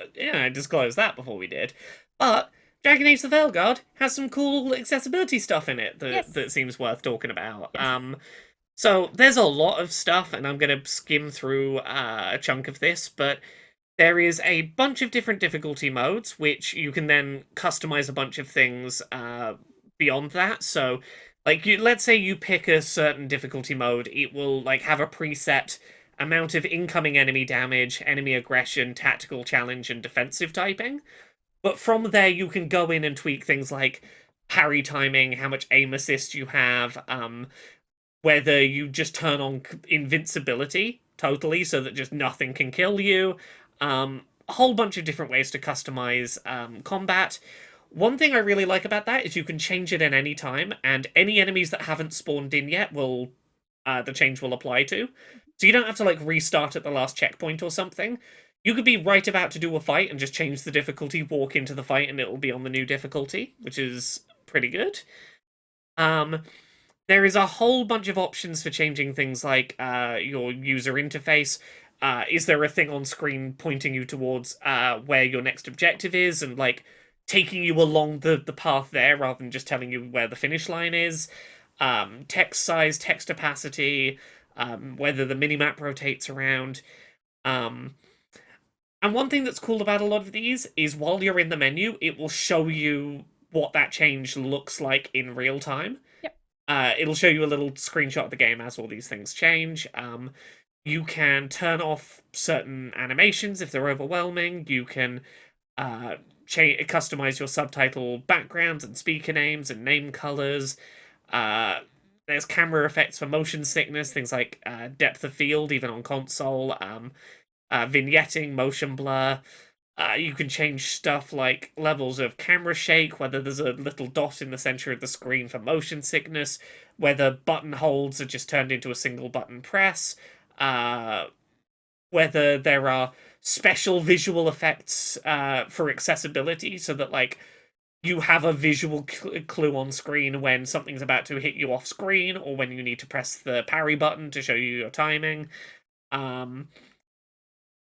disclose that before we did. But Dragon Age the Veilguard has some cool accessibility stuff in it that seems worth talking about. Yes. So there's a lot of stuff, and I'm going to skim through a chunk of this, but there is a bunch of different difficulty modes, which you can then customize a bunch of things beyond that. So, like, let's say you pick a certain difficulty mode, it will like have a preset amount of incoming enemy damage, enemy aggression, tactical challenge, and defensive typing. But from there, you can go in and tweak things like parry timing, how much aim assist you have, whether you just turn on invincibility totally so that just nothing can kill you. A whole bunch of different ways to customize combat. One thing I really like about that is you can change it at any time, and any enemies that haven't spawned in yet will the change will apply to. So you don't have to like restart at the last checkpoint or something. You could be right about to do a fight and just change the difficulty, walk into the fight, and it will be on the new difficulty, which is pretty good. There is a whole bunch of options for changing things like your user interface. Is there a thing on screen pointing you towards where your next objective is and like taking you along the path there rather than just telling you where the finish line is? Text size, text opacity, whether the minimap rotates around. And one thing that's cool about a lot of these is while you're in the menu, it will show you what that change looks like in real time. It'll show you a little screenshot of the game as all these things change. You can turn off certain animations if they're overwhelming. You can customize your subtitle backgrounds and speaker names and name colors. There's camera effects for motion sickness, things like depth of field, even on console, vignetting, motion blur. You can change stuff like levels of camera shake, whether there's a little dot in the center of the screen for motion sickness, whether button holds are just turned into a single button press, whether there are special visual effects for accessibility, so that like you have a visual clue on screen when something's about to hit you off screen, or when you need to press the parry button to show you your timing.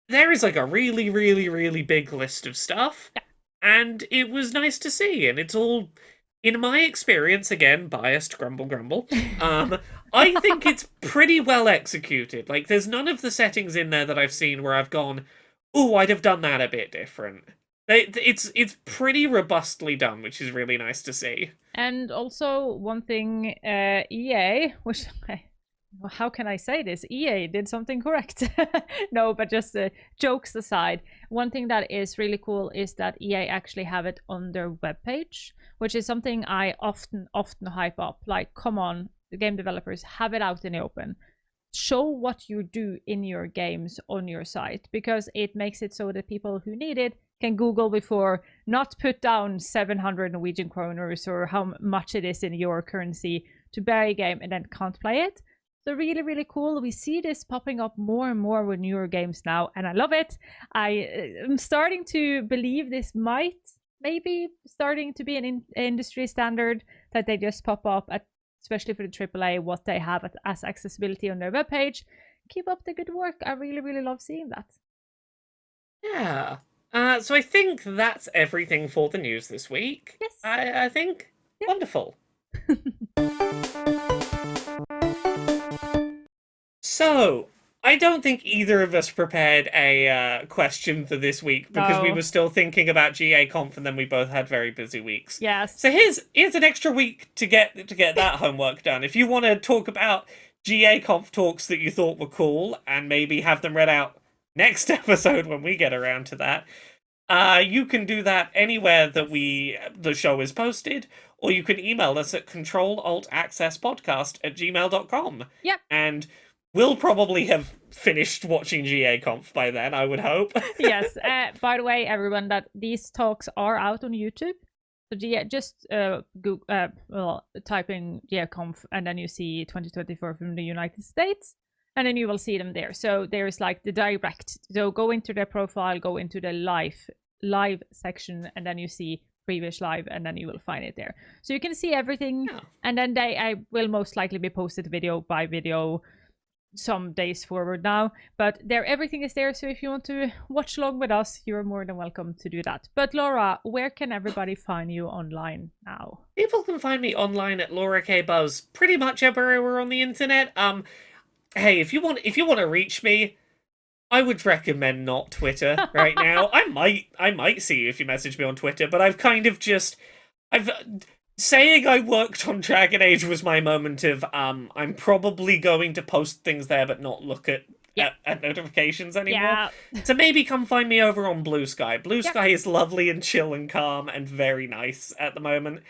There is like a really, really, really big list of stuff, and it was nice to see, and it's all, in my experience, again, biased, grumble, I think it's pretty well executed. Like, there's none of the settings in there that I've seen where I've gone, ooh, I'd have done that a bit different. It's pretty robustly done, which is really nice to see. And also one thing, EA, which how can I say this? EA did something correct. No, but just jokes aside, one thing that is really cool is that EA actually have it on their webpage, which is something I often hype up. Like, come on, the game developers, have it out in the open. Show what you do in your games on your site, because it makes it so that people who need it can Google before, not put down 700 Norwegian kroners or how much it is in your currency to buy a game and then can't play it. So really, really cool. We see this popping up more and more with newer games now, and I love it. I am starting to believe this might maybe starting to be an industry standard, that they just pop up at, especially for the AAA, what they have as accessibility on their webpage. Keep up the good work. I really, really love seeing that. Yeah. So I think that's everything for the news this week. Yes. I think. Yeah. Wonderful. So, I don't think either of us prepared a question for this week, because we were still thinking about GA Conf, and then we both had very busy weeks. Yes. So here's an extra week to get that homework done. If you want to talk about GA Conf talks that you thought were cool, and maybe have them read out next episode when we get around to that, you can do that anywhere that the show is posted, or you can email us at controlaccesspodcast@gmail.com. Yep. And we'll probably have finished watching GA Conf by then, I would hope. Yes. By the way, everyone, that these talks are out on YouTube. So just Google, type in GA Conf, and then you see 2024 from the United States, and then you will see them there. So there's like the direct. So go into their profile, go into the live section, and then you see previous live, and then you will find it there. So you can see everything, and then I will most likely be posted video by video some days forward now, but everything is there. So if you want to watch along with us, you're more than welcome to do that. But Laura, where can everybody find you online now? People can find me online at Laura K Buzz pretty much everywhere on the internet. Hey, if you want to reach me, I would recommend not Twitter right now. I might see you if you message me on Twitter, but saying I worked on Dragon Age was my moment of I'm probably going to post things there but not look at notifications anymore. Yeah. So maybe come find me over on Blue Sky. Blue Sky is lovely and chill and calm and very nice at the moment.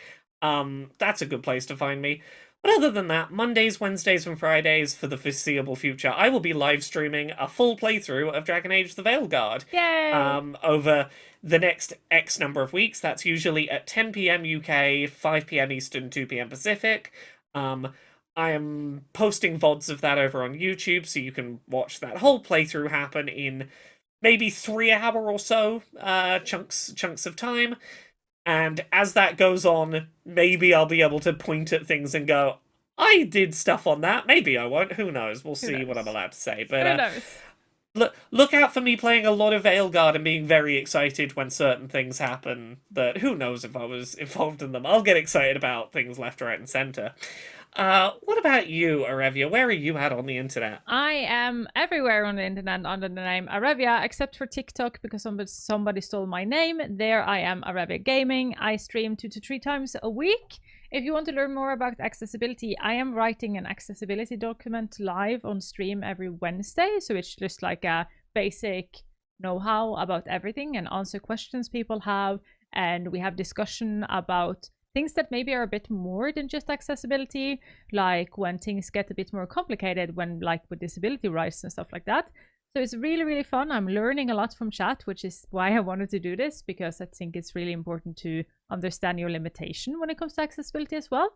That's a good place to find me. But other than that, Mondays, Wednesdays, and Fridays for the foreseeable future, I will be live streaming a full playthrough of Dragon Age the Veilguard. Yay! Over the next X number of weeks. That's usually at 10 p.m. UK, 5 p.m. Eastern, 2 p.m. Pacific. I am posting VODs of that over on YouTube, so you can watch that whole playthrough happen in maybe 3-hour or so chunks of time. And as that goes on, maybe I'll be able to point at things and go, I did stuff on that. Maybe I won't. Who knows? We'll see what I'm allowed to say. But who knows? Look out for me playing a lot of Veilguard and being very excited when certain things happen that who knows if I was involved in them. I'll get excited about things left, right, and centre. What about you, Arevya? Where are you at on the internet? I am everywhere on the internet under the name Arevya, except for TikTok, because somebody stole my name. There I am, Arevya Gaming. I stream 2 to 3 times a week. If you want to learn more about accessibility, I am writing an accessibility document live on stream every Wednesday. So it's just like a basic know-how about everything and answer questions people have, and we have discussion about things that maybe are a bit more than just accessibility, like when things get a bit more complicated, when like with disability rights and stuff like that. So it's really, really fun. I'm learning a lot from chat, which is why I wanted to do this, because I think it's really important to understand your limitation when it comes to accessibility as well.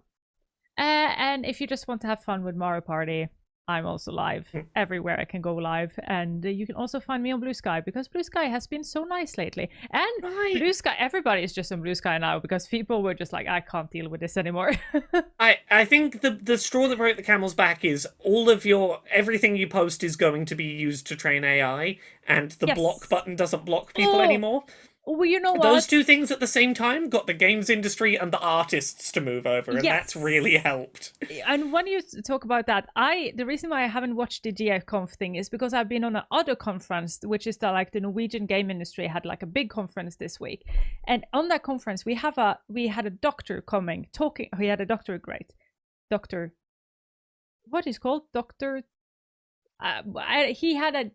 And if you just want to have fun with Mario Party, I'm also live everywhere I can go live. And you can also find me on Blue Sky, because Blue Sky has been so nice lately. And Blue Sky, everybody is just on Blue Sky now, because people were just like, I can't deal with this anymore. I think the straw that broke the camel's back is everything you post is going to be used to train AI, and the block button doesn't block people anymore. Well, you know what? Those two things at the same time got the games industry and the artists to move over, and that's really helped. And when you talk about that, the reason why I haven't watched the GFConf thing is because I've been on another conference, which is the Norwegian game industry had like a big conference this week, and on that conference we had a doctor coming talking. He had a doctorate, what is called doctor. He had a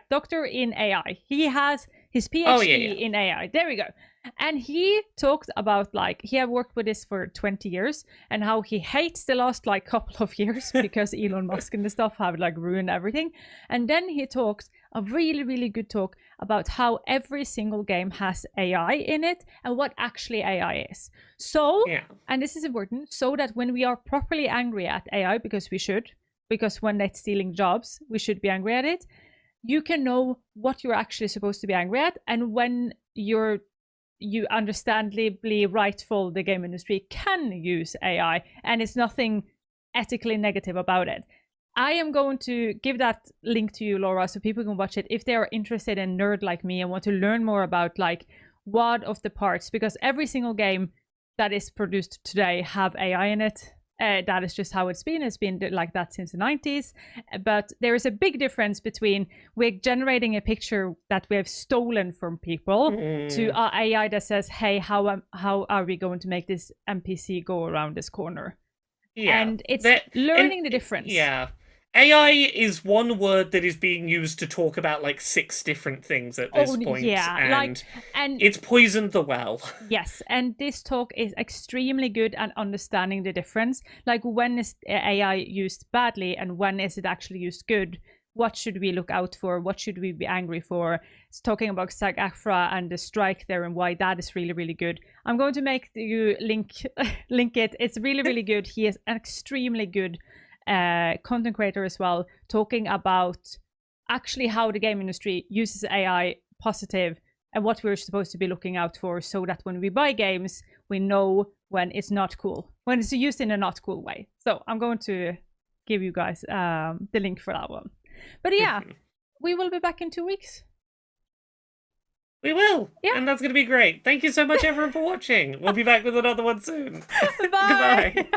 doctor in AI. He has his PhD in AI. There we go. And he talked about like he had worked with this for 20 years and how he hates the last like couple of years because Elon Musk and the stuff have like ruined everything. And then he talked a really, really good talk about how every single game has AI in it and what actually AI is. So, and this is important, so that when we are properly angry at AI, because we should, because when it's stealing jobs, we should be angry at it, you can know what you're actually supposed to be angry at, and when you understandably rightful the game industry can use AI, and it's nothing ethically negative about it. I am going to give that link to you, Laura, so people can watch it if they are interested in nerd like me and want to learn more about like what of the parts, because every single game that is produced today have AI in it. That is just how it's been. It's been like that since the 90s. But there is a big difference between we're generating a picture that we have stolen from people to our AI that says, hey, how are we going to make this NPC go around this corner? Yeah. And it's learning the difference. Yeah. AI is one word that is being used to talk about like 6 different things at this point. Yeah, and it's poisoned the well. Yes, and this talk is extremely good at understanding the difference. Like when is AI used badly and when is it actually used good? What should we look out for? What should we be angry for? It's talking about SAG-AFTRA and the strike there and why that is really, really good. I'm going to make you link it. It's really, really good. He is an extremely good content creator as well, talking about actually how the game industry uses AI positive and what we're supposed to be looking out for, so that when we buy games, we know when it's not cool, when it's used in a not cool way. So I'm going to give you guys the link for that one. But yeah, we will be back in 2 weeks. We will. Yeah. And that's going to be great. Thank you so much, everyone, for watching. We'll be back with another one soon. Bye. Goodbye.